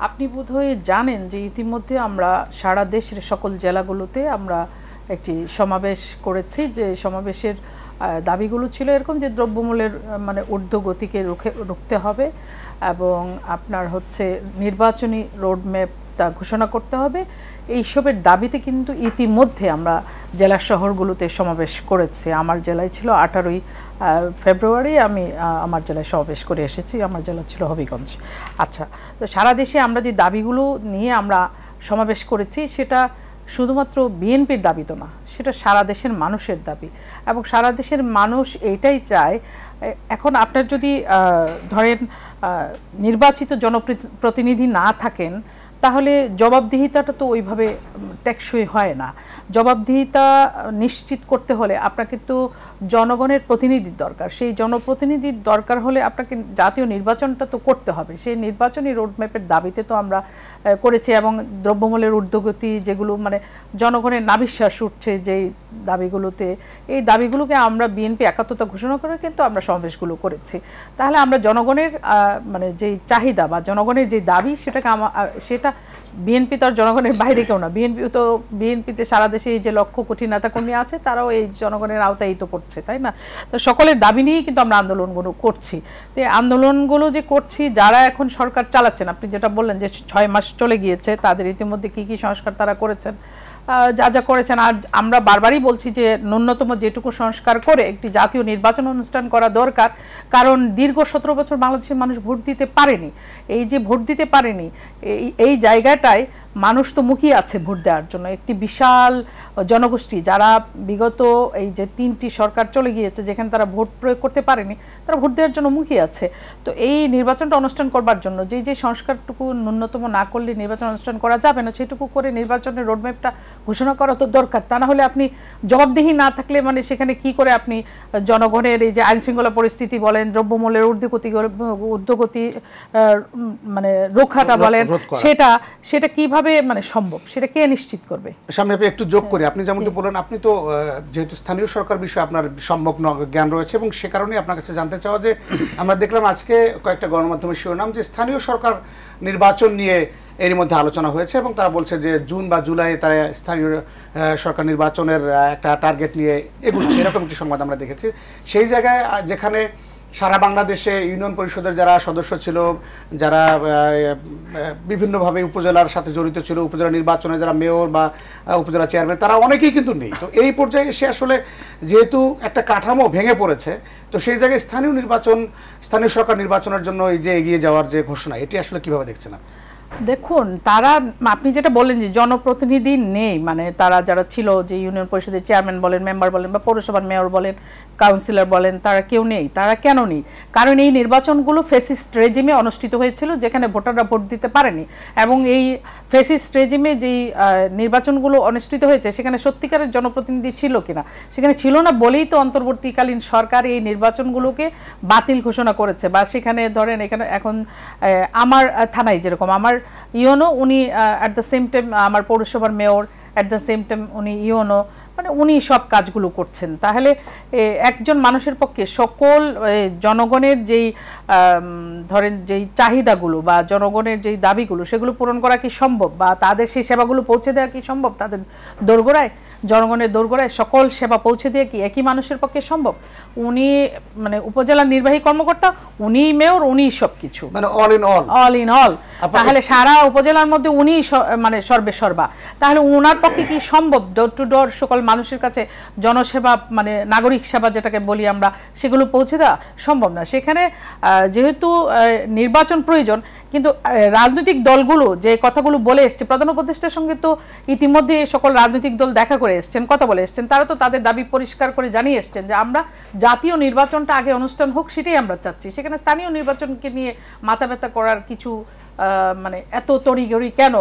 আপনি বোধহয় জানেন যে ইতিমধ্যে আমরা সারা দেশের সকল জেলাগুলোতে আমরা একটি সমাবেশ করেছি, যে সমাবেশের দাবিগুলো ছিল এরকম যে দ্রব্যমূল্যের মানে ঊর্ধ্বগতিকে রুখতে হবে এবং আপনার হচ্ছে নির্বাচনী রোডম্যাপটা ঘোষণা করতে হবে। এইসবের দাবিতে কিন্তু ইতিমধ্যে আমরা জেলা শহরগুলোতে সমাবেশ করেছি। আমার জেলায় ছিল 18ই ফেব্রুয়ারি আমি আমার জেলায় সমাবেশ করে এসেছি। আমার জেলা ছিল হবিগঞ্জ। আচ্ছা, তো সারা দেশে আমরা যে দাবিগুলো নিয়ে আমরা সমাবেশ করেছি সেটা শুধুমাত্র বিএনপির দাবি তো না, সেটা সারা দেশের মানুষের দাবি এবং সারা দেশের মানুষ এইটাই চায়। এখন আপনার যদি ধরেন নির্বাচিত জনপ্রতিনিধি না থাকেন তাহলে জবাবদিহিতাটা তো ওইভাবে টেকসই হয় না। জবাবদিহিতা নিশ্চিত করতে হলে আপনার কিন্তু জনগণের প্রতিনিধির দরকার। সেই জনপ্রতিনিধির দরকার হলে আপনাকে জাতীয় নির্বাচনটা তো করতে হবে। সেই নির্বাচনী রোডম্যাপের দাবিতে তো আমরা করেছি এবং দ্রব্যমূল্যের ঊর্ধ্বগতি যেগুলো মানে জনগণের নাবিশ্বাস উঠছে যেই দাবিগুলোতে, এই দাবিগুলোকে আমরা বিএনপি একাত্মতা ঘোষণা করে কিন্তু আমরা সমাবেশগুলো করেছি। তাহলে আমরা জনগণের মানে যেই চাহিদা বা জনগণের যে দাবি সেটাকে সেটা বিএনপি তো আর জনগণের বাইরে কেউ না। বিএনপিতে সারা দেশে এই যে লক্ষ কোটি নেতাকর্মী আছে তারাও এই জনগণের আওতায় তো করছে, তাই না? তো সকলের দাবি নিয়েই কিন্তু আমরা আন্দোলনগুলো করছি। তো এই আন্দোলনগুলো যে করছি, যারা এখন সরকার চালাচ্ছেন, আপনি যেটা বললেন যে 6 মাস চলে গিয়েছে, তাদের ইতিমধ্যে কি কি সংস্কার তারা করেছেন, যা যা করেছেন। আর আমরা বারবারই বলছি যে ন্যূনতম যেটুকু সংস্কার করে একটি জাতীয় নির্বাচন অনুষ্ঠান করা দরকার। কারণ দীর্ঘ 17 বছর বাংলাদেশের মানুষ ভোট দিতে পারেনি। এই যে ভোট দিতে পারেনি এই জায়গাটায় মানুষ তো মুখিয়ে আছে ভোট দেওয়ার জন্য। একটি বিশাল জনগোষ্ঠী যারা বিগত এই যে 3টি সরকার চলে গিয়েছে যেখানে তারা ভোট প্রয়োগ করতে পারেনি, তারা ভোট দেওয়ার জন্য মুখিয়ে আছে। তো এই নির্বাচনটা অনুষ্ঠান করবার জন্য যে সংস্কারটুকু ন্যূনতম না করলে নির্বাচন অনুষ্ঠান করা যাবে না, সেটুকু করে নির্বাচনের রোডম্যাপটা ঘোষণা করা তো দরকার। তা না হলে আপনি জবাবদিহি না থাকলে মানে সেখানে কি করে আপনি জনগণের এই যে আইনশৃঙ্খলা পরিস্থিতি বলেন, দ্রব্যমূল্যের ঊর্ধ্বগতি মানে রক্ষাটা বলেন, সেটা কিভাবে মানে সম্ভব, সেটা কে নিশ্চিত করবে? সামনে আমি একটু যোগ করি। আপনি যেমনটি বললেন, আপনি তো যেহেতু স্থানীয় সরকার বিষয়ে আপনার সম্যক জ্ঞান রয়েছে এবং সে কারণেই আপনার কাছে জানতে চাওয়া যে আমরা দেখলাম আজকে কয়েকটা গণমাধ্যমের শিরোনাম যে স্থানীয় সরকার নির্বাচন নিয়ে এর মধ্যে আলোচনা হয়েছে এবং তারা বলছে যে জুন বা জুলাই তারা স্থানীয় সরকার নির্বাচনের একটা টার্গেট নিয়ে এগুচ্ছে, এরকম একটি সংবাদ আমরা দেখেছি। সেই জায়গায় যেখানে সারা বাংলাদেশে ইউনিয়ন পরিষদের যারা সদস্য ছিল, যারা বিভিন্নভাবে উপজেলার সাথে জড়িত ছিল, উপজেলা নির্বাচনে যারা মেয়র বা উপজেলা চেয়ারম্যান, তারা অনেকেই কিন্তু নেই। তো এই পর্যায়ে এসে আসলে যেহেতু একটা কাঠামো ভেঙে পড়েছে, তো সেই জায়গায় স্থানীয় সরকার নির্বাচনের জন্য এই যে এগিয়ে যাওয়ার যে ঘোষণা, এটি আসলে কিভাবে দেখছেন? দেখুন, তারা আপনি যেটা বললেন যে জনপ্রতিনিধি নেই, মানে তারা যারা ছিল যে ইউনিয়ন পরিষদের চেয়ারম্যান বলেন, মেম্বার বলেন বা পৌরসভার মেয়র বলেন, কাউন্সিলর বলেন, তারা কেউ নেই। তারা কেন নেই? কারণ এই নির্বাচনগুলো ফ্যাসিস্ট রেজিমে অনুষ্ঠিত হয়েছিল যেখানে ভোটাররা ভোট দিতে পারেনি। এবং এই ফ্যাসিস্ট রেজিমে যেই নির্বাচনগুলো অনুষ্ঠিত হয়েছে সেখানে সত্যিকারের জনপ্রতিনিধি ছিল কিনা, সেখানে ছিল না বলেই তো অন্তর্বর্তীকালীন সরকার এই নির্বাচনগুলোকে বাতিল ঘোষণা করেছে। বা সেখানে ধরেন এখানে এখন আমার থানায় যেরকম আমার ইউনো, উনি অ্যাট দ্য সেম টাইম আমার পৌরসভার mayor, at the same time উনি ইউনো, মানে উনি সব কাজগুলো করছেন। তাহলে একজন মানুষের পক্ষে সকল জনগণের যেই ধরেন যেই চাহিদাগুলো বা জনগণের যেই দাবিগুলো সেগুলো পূরণ করা কি সম্ভব, বা তাদের সেই সেবাগুলো পৌঁছে দেওয়া কি সম্ভব? তাদের দোরগোড়ায়, জনগণের দোরগোড়ায় সকল সেবা পৌঁছে দেওয়া কি একই মানুষের পক্ষে সম্ভব? উনি মানে উপজেলার নির্বাহী কর্মকর্তা, উনি মেয়র, উনি সব কিছু, মানে অল ইন অল। তাহলে সারা উপজেলার মধ্যে উনি মানে সর্বেসর্বা। তাহলে ওনার পক্ষে কি সম্ভব ডোর টু ডোর সকল মানুষের কাছে জনসেবা মানে নাগরিক সেবা যেটাকে বলি আমরা, সেগুলো পৌঁছে দেওয়া সম্ভব না। সেখানে যেহেতু নির্বাচন প্রয়োজন, কিন্তু রাজনৈতিক দলগুলো যে কথাগুলো বলে এসছে, প্রধান উপদেষ্টার সঙ্গে তো ইতিমধ্যে সকল রাজনৈতিক দল দেখা করে এসছেন, কথা বলে এসছেন। তারা তো তাদের দাবি পরিষ্কার করে জানিয়ে এসছেন যে আমরা জাতীয় নির্বাচনটা আগে অনুষ্ঠান হোক, সেটাই আমরা চাচ্ছি। সেখানে স্থানীয় নির্বাচনকে নিয়ে মাথা ব্যথা করার কিছু মানে এত তড়িঘড়ি কেন?